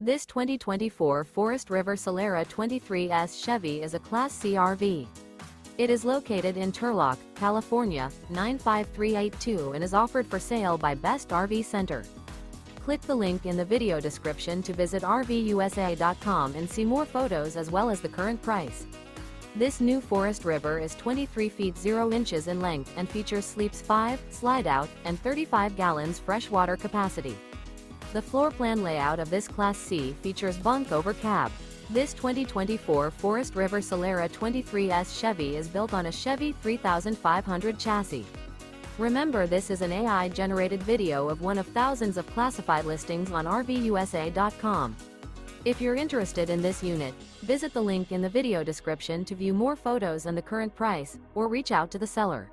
This 2024 Forest River Solera 23S Chevy is a Class C RV. It is located in Turlock, California, 95382 and is offered for sale by Best RV Center. Click the link in the video description to visit RVUSA.com and see more photos as well as the current price. This new Forest River is 23 feet 0 inches in length and features sleeps 5, slide-out, and 35 gallons freshwater capacity. The floor plan layout of this Class C features Bunk Over Cab. This 2024 Forest River Solera 23S Chevy is built on a Chevy 3500 chassis. Remember, this is an AI-generated video of one of thousands of classified listings on RVUSA.com. If you're interested in this unit, visit the link in the video description to view more photos and the current price, or reach out to the seller.